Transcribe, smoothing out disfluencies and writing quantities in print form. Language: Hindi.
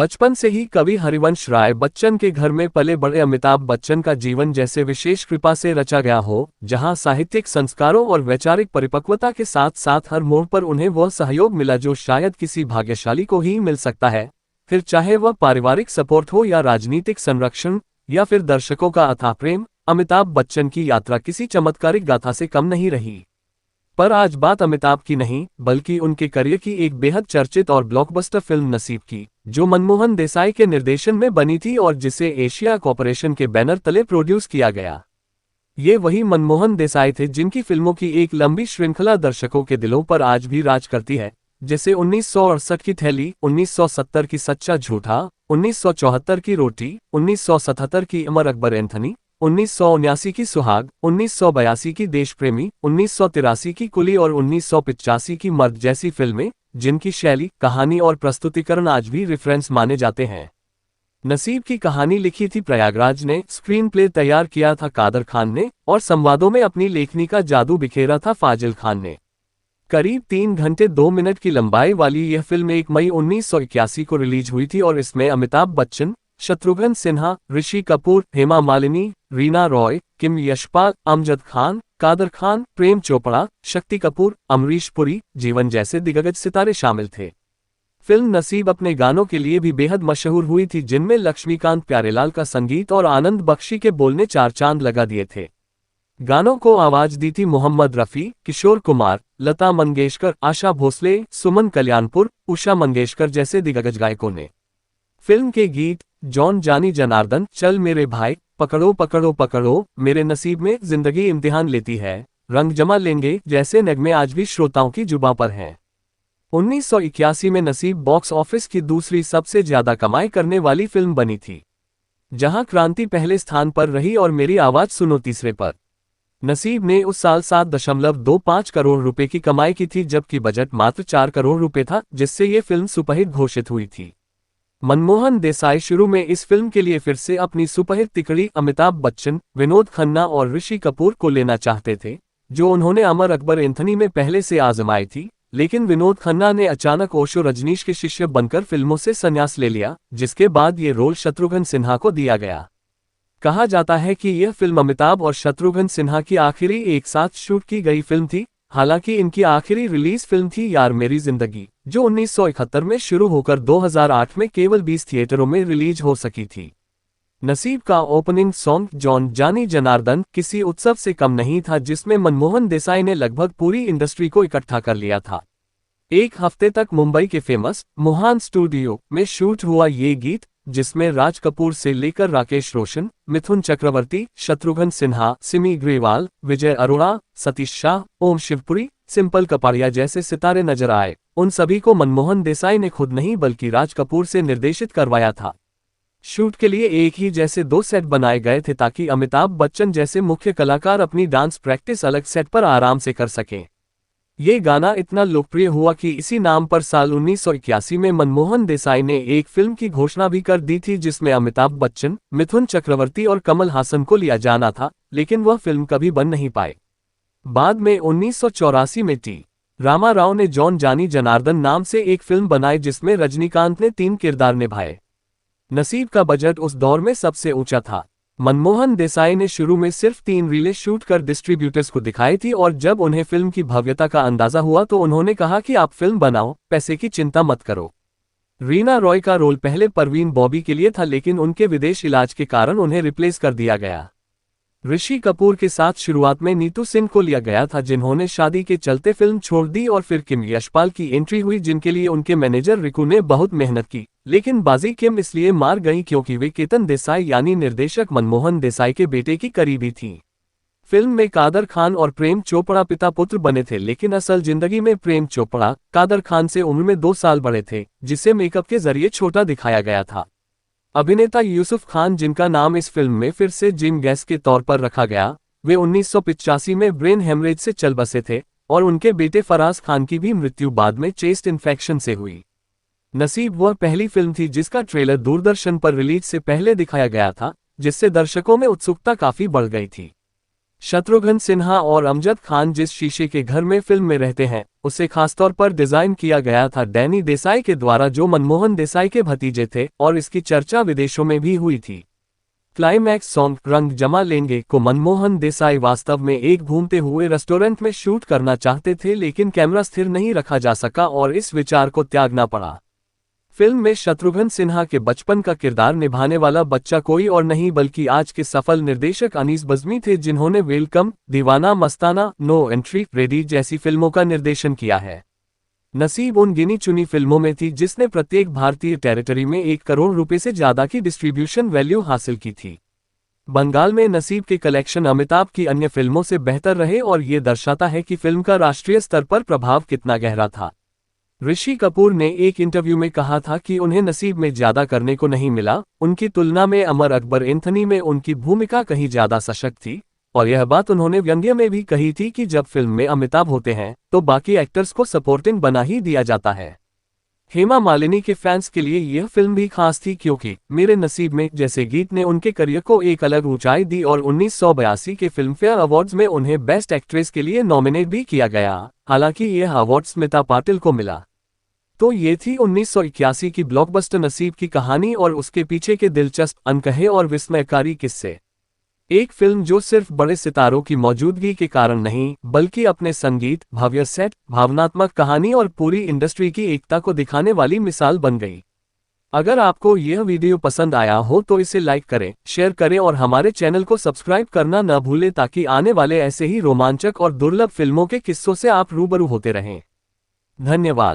बचपन से ही कवि हरिवंश राय बच्चन के घर में पले बड़े अमिताभ बच्चन का जीवन जैसे विशेष कृपा से रचा गया हो, जहां साहित्यिक संस्कारों और वैचारिक परिपक्वता के साथ साथ हर मोड़ पर उन्हें वह सहयोग मिला जो शायद किसी भाग्यशाली को ही मिल सकता है। फिर चाहे वह पारिवारिक सपोर्ट हो या राजनीतिक संरक्षण या फिर दर्शकों का अथाह प्रेम, अमिताभ बच्चन की यात्रा किसी चमत्कारिक गाथा से कम नहीं रही। पर आज बात अमिताभ की नहीं, बल्कि उनके करियर की एक बेहद चर्चित और ब्लॉकबस्टर फिल्म नसीब की, जो मनमोहन देसाई के निर्देशन में बनी थी और जिसे एशिया कॉर्पोरेशन के बैनर तले प्रोड्यूस किया गया। ये वही मनमोहन देसाई थे जिनकी फिल्मों की एक लंबी श्रृंखला दर्शकों के दिलों पर आज भी राज करती है, जैसे 1968 की थैली, 1970 की सच्चा झूठा, 1974 की रोटी, 1977 की अमर अकबर एंथनी, 1979 की सुहाग, 1982 की देश प्रेमी, 1983 की कुली और 1985 की मर्द जैसी फिल्में, जिनकी शैली, कहानी और प्रस्तुतिकरण आज भी रेफरेंस माने जाते हैं। नसीब की कहानी लिखी थी प्रयागराज ने, स्क्रीन प्ले तैयार किया था कादर खान ने और संवादों में अपनी लेखनी का जादू बिखेरा था फाजिल खान ने। करीब 3 घंटे 2 मिनट की लंबाई वाली यह फिल्म 1 मई 1981 को रिलीज हुई थी और इसमें अमिताभ बच्चन, शत्रुघ्न सिन्हा, ऋषि कपूर, हेमा मालिनी, रीना रॉय, किम यशपाल, अमजद खान, कादर खान, प्रेम चोपड़ा, शक्ति कपूर, अमरीश पुरी, जीवन जैसे दिग्गज सितारे शामिल थे। फिल्म नसीब अपने गानों के लिए भी बेहद मशहूर हुई थी, जिनमें लक्ष्मीकांत प्यारेलाल का संगीत और आनंद बख्शी के बोल ने 4 चांद लगा दिए थे। गानों को आवाज दी थी मोहम्मद रफी, किशोर कुमार, लता मंगेशकर, आशा भोसले, सुमन कल्याणपुर, उषा मंगेशकर जैसे दिग्गज गायकों ने। फिल्म के गीत जॉन जानी जनार्दन, चल मेरे भाई, पकड़ो पकड़ो पकड़ो, मेरे नसीब में, जिंदगी इम्तिहान लेती है, रंग जमा लेंगे जैसे नगमे आज भी श्रोताओं की जुबां पर हैं। 1981 में नसीब बॉक्स ऑफिस की दूसरी सबसे ज्यादा कमाई करने वाली फिल्म बनी थी, जहां क्रांति पहले स्थान पर रही और मेरी आवाज सुनो तीसरे पर। नसीब ने उस साल 7.25 करोड़ रुपए की कमाई की थी, जबकि बजट मात्र 4 करोड़ रुपए था, जिससे ये फिल्म सुपरहिट घोषित हुई थी। मनमोहन देसाई शुरू में इस फिल्म के लिए फिर से अपनी सुपरहिट तिकड़ी अमिताभ बच्चन, विनोद खन्ना और ऋषि कपूर को लेना चाहते थे, जो उन्होंने अमर अकबर एंथनी में पहले से आजमाई थी, लेकिन विनोद खन्ना ने अचानक ओशो रजनीश के शिष्य बनकर फिल्मों से संन्यास ले लिया, जिसके बाद ये रोल शत्रुघ्न सिन्हा को दिया गया। कहा जाता है कि यह फिल्म अमिताभ और शत्रुघ्न सिन्हा की आखिरी एक साथ शूट की गई फिल्म थी। हालांकि इनकी आखिरी रिलीज फिल्म थी यार मेरी जिंदगी, जो 1971 में शुरू होकर 2008 में केवल 20 थिएटरों में रिलीज हो सकी थी। नसीब का ओपनिंग सॉन्ग जॉन जानी जनार्दन किसी उत्सव से कम नहीं था, जिसमें मनमोहन देसाई ने लगभग पूरी इंडस्ट्री को इकट्ठा कर लिया था। एक हफ्ते तक मुंबई के फेमस मोहान स्टूडियो में शूट हुआ ये गीत, जिसमें राज कपूर से लेकर राकेश रोशन, मिथुन चक्रवर्ती, शत्रुघ्न सिन्हा, सिमी ग्रेवाल, विजय अरोड़ा, सतीश शाह, ओम शिवपुरी, सिंपल कपाड़िया जैसे सितारे नजर आए। उन सभी को मनमोहन देसाई ने खुद नहीं बल्कि राज कपूर से निर्देशित करवाया था। शूट के लिए एक ही जैसे 2 सेट बनाए गए थे ताकि अमिताभ बच्चन जैसे मुख्य कलाकार अपनी डांस प्रैक्टिस अलग सेट पर आराम से कर सकें। ये गाना इतना लोकप्रिय हुआ कि इसी नाम पर साल 1981 में मनमोहन देसाई ने एक फिल्म की घोषणा भी कर दी थी, जिसमें अमिताभ बच्चन, मिथुन चक्रवर्ती और कमल हासन को लिया जाना था, लेकिन वह फिल्म कभी बन नहीं पाए। बाद में 1984 में टी रामा राव ने जॉन जानी जनार्दन नाम से एक फिल्म बनाई, जिसमें रजनीकांत ने 3 किरदार निभाए। नसीब का बजट उस दौर में सबसे ऊंचा था। मनमोहन देसाई ने शुरू में सिर्फ 3 रीलें शूट कर डिस्ट्रीब्यूटर्स को दिखाई थी और जब उन्हें फिल्म की भव्यता का अंदाजा हुआ तो उन्होंने कहा कि आप फिल्म बनाओ, पैसे की चिंता मत करो। रीना रॉय का रोल पहले परवीन बॉबी के लिए था, लेकिन उनके विदेश इलाज के कारण उन्हें रिप्लेस कर दिया गया। ऋषि कपूर के साथ शुरुआत में नीतू सिंह को लिया गया था, जिन्होंने शादी के चलते फिल्म छोड़ दी और फिर किम यशपाल की एंट्री हुई, जिनके लिए उनके मैनेजर रिकू ने बहुत मेहनत की, लेकिन बाजी किम इसलिए मार गई क्योंकि वे केतन देसाई यानी निर्देशक मनमोहन देसाई के बेटे की करीबी थीं। फिल्म में कादर खान और प्रेम चोपड़ा पिता पुत्र बने थे, लेकिन असल जिंदगी में प्रेम चोपड़ा कादर खान से उम्र में 2 साल बड़े थे, जिसे मेकअप के जरिए छोटा दिखाया गया था। अभिनेता यूसुफ खान, जिनका नाम इस फिल्म में फिर से जिम गैस के तौर पर रखा गया, वे 1985 में ब्रेन हेमरेज से चल बसे थे और उनके बेटे फराज खान की भी मृत्यु बाद में चेस्ट इन्फेक्शन से हुई। नसीब वह पहली फिल्म थी जिसका ट्रेलर दूरदर्शन पर रिलीज से पहले दिखाया गया था, जिससे दर्शकों में उत्सुकता काफी बढ़ गई थी। शत्रुघ्न सिन्हा और अमजद खान जिस शीशे के घर में फिल्म में रहते हैं, उसे खासतौर पर डिजाइन किया गया था डैनी देसाई के द्वारा, जो मनमोहन देसाई के भतीजे थे, और इसकी चर्चा विदेशों में भी हुई थी। क्लाइमैक्स सॉन्ग रंग जमा लेंगे को मनमोहन देसाई वास्तव में एक घूमते हुए रेस्टोरेंट में शूट करना चाहते थे, लेकिन कैमरा स्थिर नहीं रखा जा सका और इस विचार को त्यागना पड़ा। फिल्म में शत्रुघ्न सिन्हा के बचपन का किरदार निभाने वाला बच्चा कोई और नहीं बल्कि आज के सफल निर्देशक अनीस बज़्मी थे, जिन्होंने वेलकम, दीवाना मस्ताना, नो एंट्री, रेडी जैसी फिल्मों का निर्देशन किया है। नसीब उन गिनी चुनी फिल्मों में थी जिसने प्रत्येक भारतीय टेरिटरी में 1 करोड़ रुपए से ज्यादा की डिस्ट्रीब्यूशन वैल्यू हासिल की थी। बंगाल में नसीब के कलेक्शन अमिताभ की अन्य फिल्मों से बेहतर रहे और ये दर्शाता है कि फिल्म का राष्ट्रीय स्तर पर प्रभाव कितना गहरा था। ऋषि कपूर ने एक इंटरव्यू में कहा था कि उन्हें नसीब में ज्यादा करने को नहीं मिला, उनकी तुलना में अमर अकबर एंथनी में उनकी भूमिका कहीं ज्यादा सशक्त थी, और यह बात उन्होंने व्यंग्य में भी कही थी कि जब फिल्म में अमिताभ होते हैं तो बाकी एक्टर्स को सपोर्टिंग बना ही दिया जाता है। हेमा मालिनी के फैंस के लिए यह फिल्म भी खास थी क्योंकि मेरे नसीब में जैसे गीत ने उनके करियर को एक अलग ऊंचाई दी और 1982 के फिल्मफेयर अवार्ड्स में उन्हें बेस्ट एक्ट्रेस के लिए नॉमिनेट भी किया गया, हालांकि यह अवार्ड स्मिता पाटिल को मिला। तो ये थी 1981 की ब्लॉकबस्टर नसीब की कहानी और उसके पीछे के दिलचस्प, अनकहे और विस्मयकारी किस्से। एक फिल्म जो सिर्फ बड़े सितारों की मौजूदगी के कारण नहीं, बल्कि अपने संगीत, भव्य सेट, भावनात्मक कहानी और पूरी इंडस्ट्री की एकता को दिखाने वाली मिसाल बन गई। अगर आपको यह वीडियो पसंद आया हो तो इसे लाइक करें, शेयर करें और हमारे चैनल को सब्सक्राइब करना न भूलें ताकि आने वाले ऐसे ही रोमांचक और दुर्लभ फिल्मों के किस्सों से आप रूबरू होते रहें। धन्यवाद।